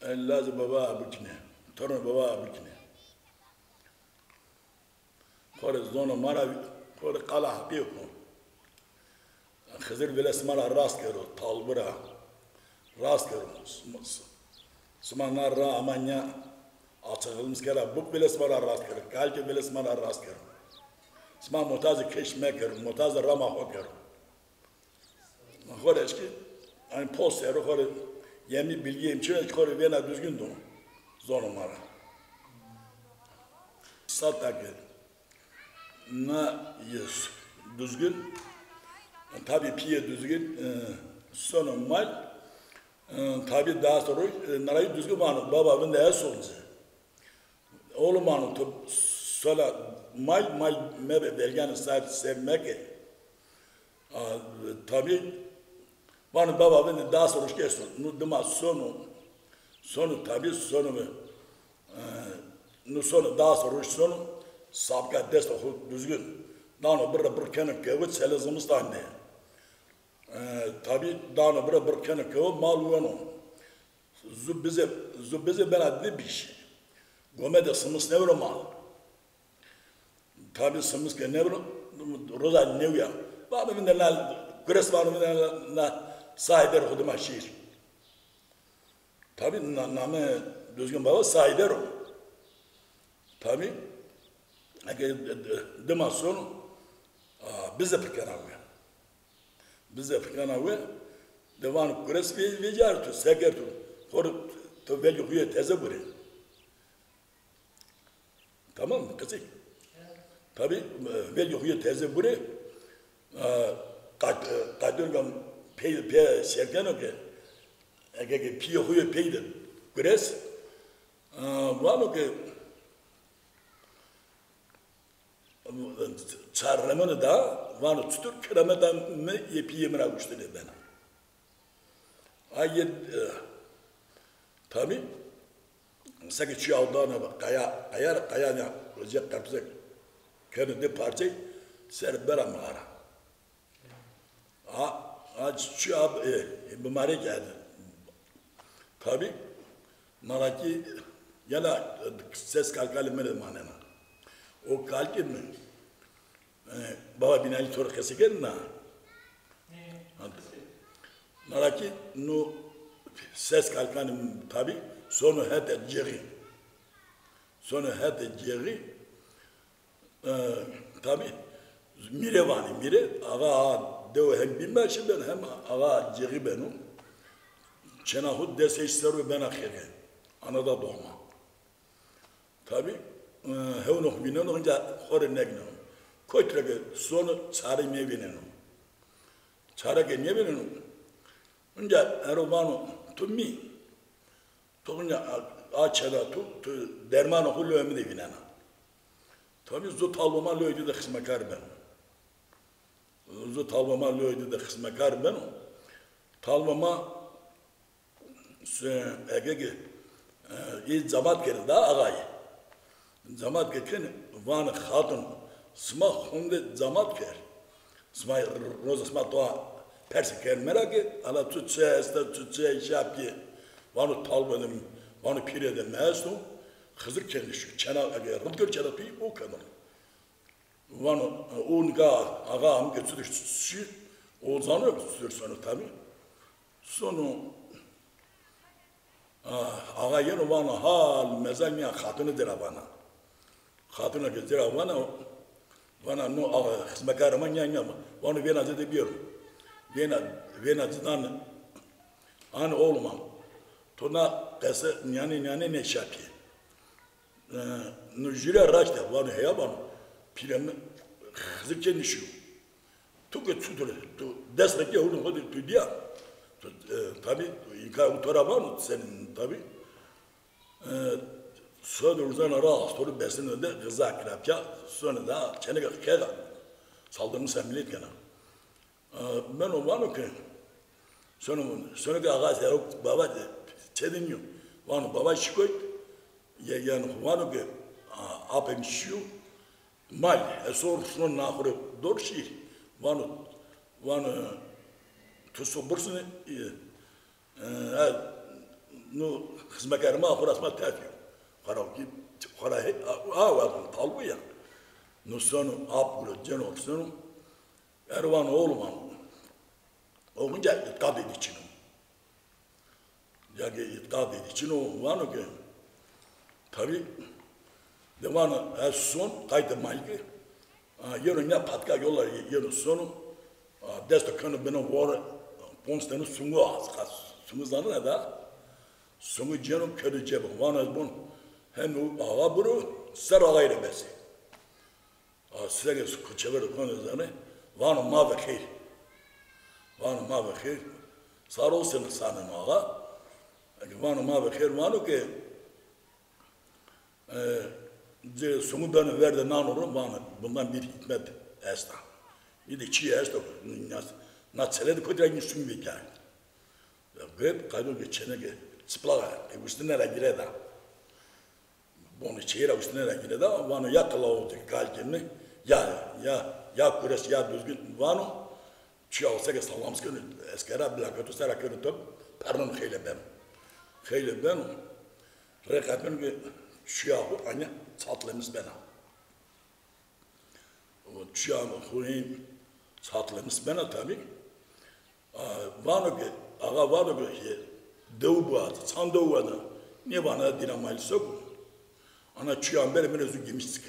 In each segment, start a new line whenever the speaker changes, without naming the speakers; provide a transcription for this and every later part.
Lazı baba bükne. Torun baba bükne. Kore zona mara kore kala hakiyo. Hızır bile smara rast kero talbura. Rast kero. Smanlar ra amanya açığılmış kere bu bile smara rast kero. Kalki bile smara rast kero. Sman mutazı keşme kero. Mutazı rama ho kero. Kore eski hani post yero kore yemi bilgiyim çünkü kore vena düzgün donu. Zona mara. Satta kero. Na yes düzgün. Tabii piye düzgün sonu mal tabii daha sonra narayı düzgün manı babamın neye soncu oğlum manı sola mal mebe belgen sahip sevmek tabii bana babamın daha sonra geçti nuduma sonu tabii sonu sonu daha sonra sonu sabka destek düzgün dağını bir kenar kevut selezimiz da ne tabi dağını bir kenar kevut mal uyanı zubbize ben adli bir şey gomede sımız nevro mal tabi sımız ke nevro roza nevya bana bir de gres bana bir de sahider huduma şiir tabi namı düzgün baba sahider o tabi demasyon bize pekanawe. Bize pekanawe devan kures vejar tu seker tu. Kor to belki huye teze bure. Tamam mı kızım? Tabi belki huye teze bure. Kadırgam pey şerken o ki. Ege piye huye peyde kures. Vano ki çarramını da vanı tutur kıramadan mı yepiye bırakmıştı bana. Ayet tabi sanki çiğaldağına bak kaya ne olacak kapsak kendi parçayı serber amara. Çiğab bimari geldi. Tabi naraki yana ses kalkalı mı manena. O kalki mi? Baba binali tora kesiken na. Naraki no ses kalkanı tabi sonu hete ceri. Sonu hete ceri tabi mire vani mire ağa dev hem bilmez ben hem ağa ceri benim. Çenahud dese isteru ben ahire. Anada doğma. Tabi hevnuh binen onca hore negno. Koytrege sonu çare mevinen. Çare ne binen? Onca erobanu tumi. Tonya açela tu derman hulü ömrü binen. Tabi zut almama löydü de kısmakar ben. Zut almama löydü de kısmakar ben. Talmama egege iz zamat geldi daha ağay. Zamat geçen van hatun sma hunde zamat ker sma roza sma toa persi ker merake ala tutse şapki vanu talbenim vanu pirede mesu hızır kendi şu çana rıdgır çana pi o kadar vanu unga ağam götürüş şu o zanı sür sonu tabi sonu ağa yen vanu hal mezalmiya hatunu dera bana Hatuna gezdir bana no hizmetkar manyanya onu ben azede bir ben azdan an olmam tona kese yani ne şapı no jüre raşta var ya bana pirem hızlıca nişu tuke tudur tu destek onu hadi tu dia tabi inka utaraman senin tabi sonra uzan ara soru besinin de rıza kirapça sonra da çene kega saldırımı sembilet gene ben o var ki sonra da ağaz yok baba çedin yok var baba şikoy yani var ki apem şu mal esor sonra nahuru dorşi var tu sobursunu nu hizmetkarıma kurasma terfiyor. Karavki karay ağabeyim talbu ya. Nu sonu apgulu cenol sonu Ervan oğlum oğunca itkad edici. Ya ki itkad edici o var ki tabi devanı her son kaydemayı ki yarın ya patka yollar yarın sonu desto kanı benim var ponstanı sungu az kas sungu zanı ne da sungu canım kötü cebim var bun hem ağa bunu ser ağayla besi size gel kuçever konu zanı var ma bekir var ma bekir sarılsın sanın ağa var ma bekir var ki Sonu bana verdi nanuru bana bundan bir hikmet esta. İdi çiğ esta na çeledi kodrengin sunu bir kâr. Hep kaydı geçene ki çıplağa üstüne gire da. Bunu çiğre üstüne gire da bana yakala oldu kalkini ya kures ya düzgün bana çiğ olsa ki salamız günü eskera bile kötü sera kötü top pardon xeyli ben rekatın ki Çiyahu anne çatlımız bana. O çiyahu huyum çatlımız bana tabi. Bana ki ağa var ki dev bu adı, çan dev adı. Niye bana dinamaylı sok? Ana çiyahu bana özü giymiştik.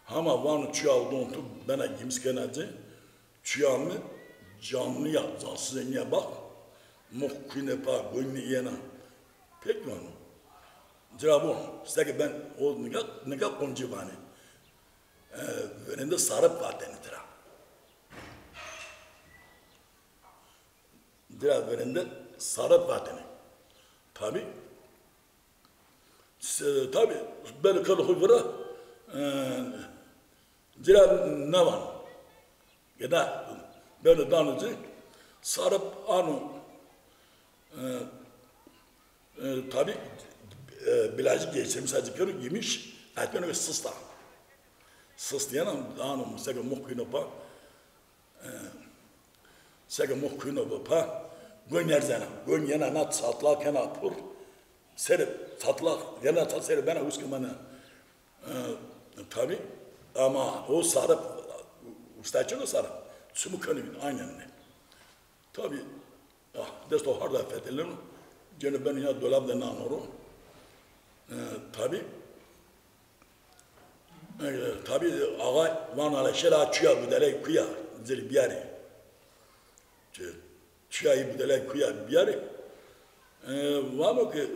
Ama bana çiyahu dontu bana giymişken acı. Çiyahu canlı ya, cansız niye bak. Muhkine pa, gönlü yena. Pek mi onu? Cevabı size ben o ne kadar koncu bani. Önünde sarıp var denidir. Cevabı önünde sarıp var denidir. Tabi. Tabi. Ben kalıkı vura. Cevabı ne var? Ya da böyle danıcı sarıp anu tabi Birazcık geçelim sadece körü giymiş, etmen öyle sısta. Sıstayan anım, sege muhkino pa, gön erzena, gön yana nat satlak yana pur, seri satlak, yana tat seri bana uskımana, tabi ama o sarıp, ustaçın o sarıp, sumu kanı aynen ne. Tabi, desto harda fethedilir, gene ben ya dolabda nanoro. Tabi ağa vanala şela çuya budele kuya zil biyari. Çuyayı budele kuya biyari. Vamo ki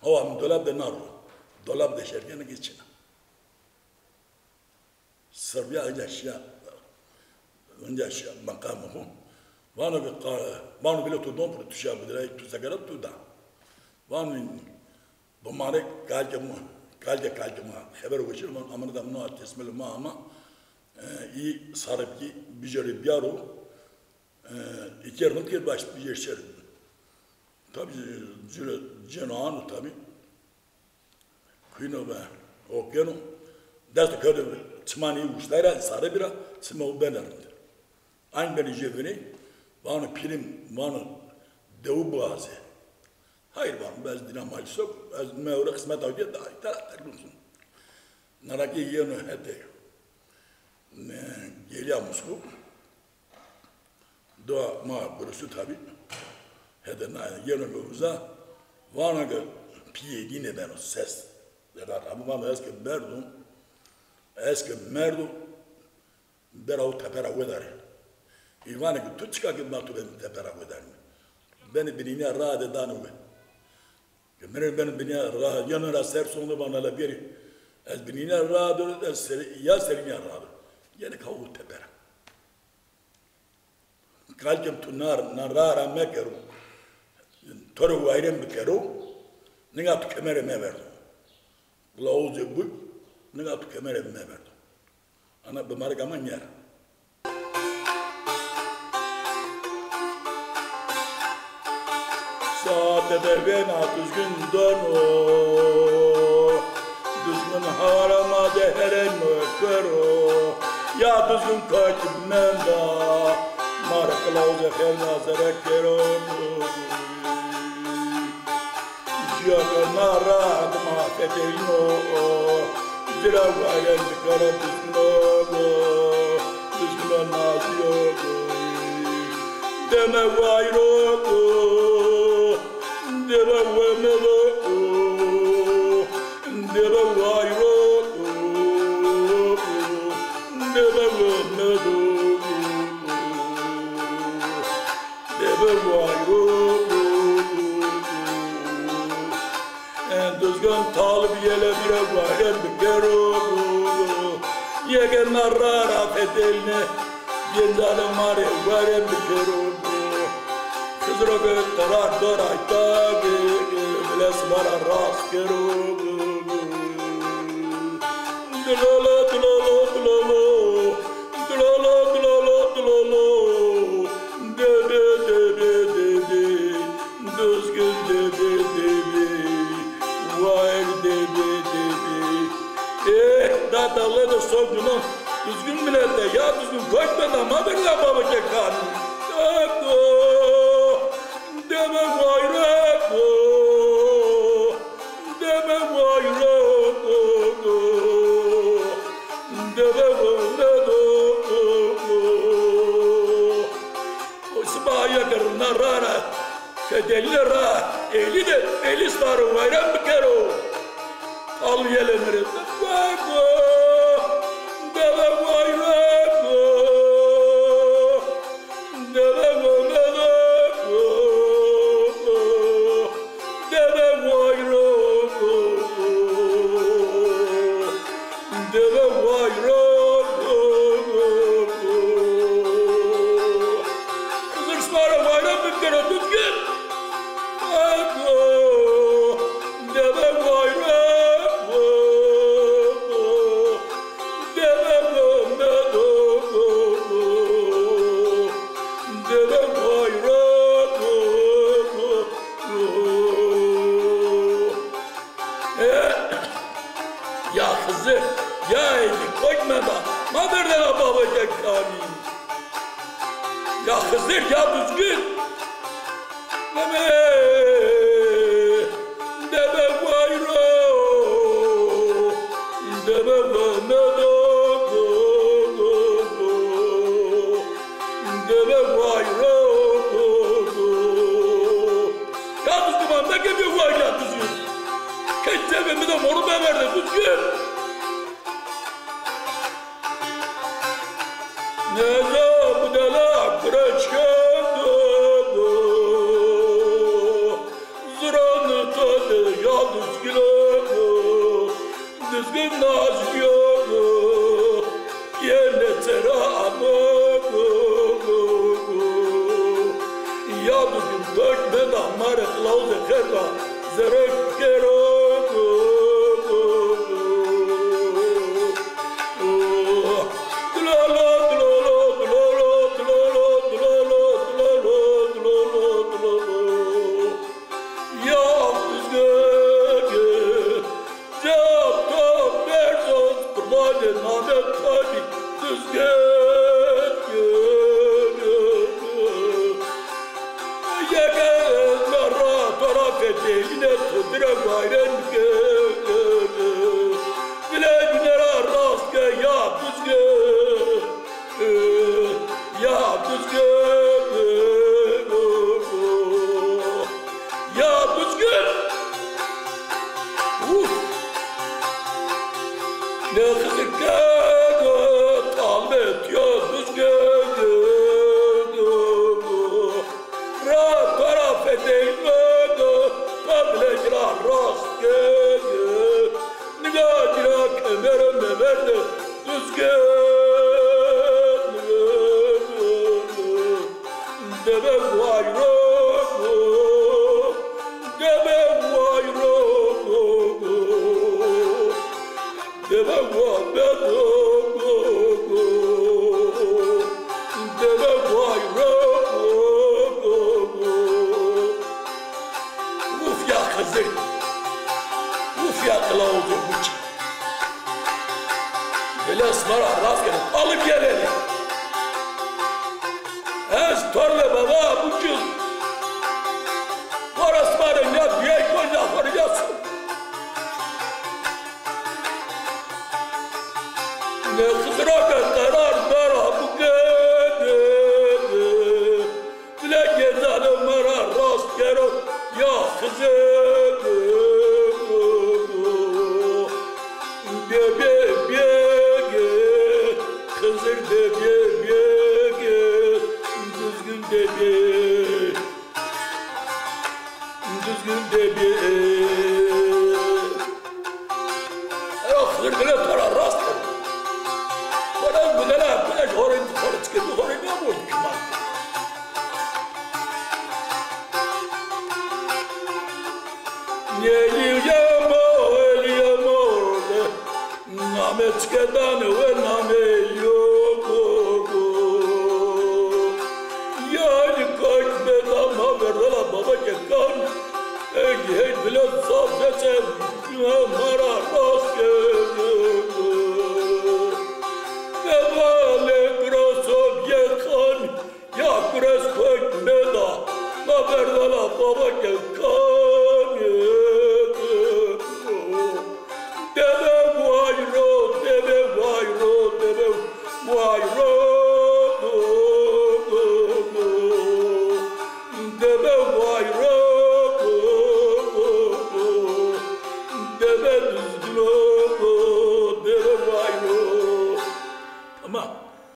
havam dolap da naru. Dolap da şerkene geçine. Sırbiya önce şia makamı bu. Vano bile tudon pour tuşa budele tuzagara tuda. Vanın bu mare kalkama haber uçurman amına da mına tesmeli ma ama iyi sarıp ki bijeri biyaro ikernin ki baş bir şey tabi cenan tabi kuyno be okyanı ders kötü çmani uçlara sarı bira çmo benerdi aynı beni jevini vanı pilim vanı devu boğazı hayır var, ben dinamayı sok, ben mevre kısmet avcıya daha iyi takılmışım. Naraki yiyonu hede, geliyormuş bu. Doğa ma burası tabi, hede yiyonu mevza, vana ki piye yine ben o ses, ama bana eski merdu, berav tepera vedar. İvana ki tutçika ki batu ben tepera vedar. Beni birine rahat edanı ve. Ben beni yanına ser sonunda bana la biri. Az beni rahadır, az ya serin ya rahadır. Yani kavu tepere. Kalkem tu narara mekeru. Toru vayrem bekeru. Ninga tu kemere me verdu. Lauze bu. Ninga tu kemere me verdu. Ana bemar kaman yer. Saatede bena düzgün donu, düzgün harama deherem ökero, ya düzgün kaçıp menda, markla uza her nazara kero. Nara Mafetino, Jirawayan, the Karabisno, Bisno Nazio, Demawairo, Dewamelo, Dewairo, Dewamelo, Dewairo. Düzgün talbiyele bire varem bikero Yegen narrar afetelne Genzale mare varem bikero Kızro göktarar dorayta Biles vara rast kero Dulolo, dulolo, dulolo Dulolo, dulolo, dulolo Debe, debe, debe Düzgün debe, debe Vay debe debe Dadalı da soktuğunu düzgün millette ya düzgün koymadan madırla babacak kanı Dako Deme vayrako Deme vayrako Deme vayrako O sıbaya karına rara Fedelli ra Eli de eli sarı vayran bir kere o. Al yelenir. Vako, deve vayrako, deve vayrako, deve vayrako, deve vayrako. Kızır sarı vayran bir kere düzgün. Ya kızı, ya eli koymadan, madırdan babacak kami. Ya Hızır, ya düzgün. Deme vayro, deme vamelo, deme vayro. Ya düzgün, bana gibi var ya düzgün. Keççevimi de moru verdi düzgün. Ne zabdela kıraçkada Zıranı tadı ya düzgün Düzgün nazgın Yerle teramı Ya düzgün dökme damar kılavze kerda Zerek kero Yine tudra gayren bile günera rastge ya düzgü ya düzgü ya düzgü ne kızıkka talmet ya düzgü rahat taraf edeyim Padlecra rastge Nigacira kemerime verdi düzgün Deme vayro Deme vayro Deme vayro Deme vayro Kızır, bu fiyatla olacak bu için. Böyle ısmara rast gelip alıp gelelim. Ez torle baba bu cüz. Var ısmarın ya büyük koca var ya düzgün de bir hırgılı para rastlı. Bana bu dela böyle horayım çıkıyor, horayım ne bu hükümet? Eliyamo, namet kedan ve name yok. Yani kalk bedama verdala baba kekan. Hey bile sabzece mara rastgele. Devale grosob yekan ya kres kalk beda la verdala baba kekan. Deve vayro, deve vayro, deve vayro. Deve vayro.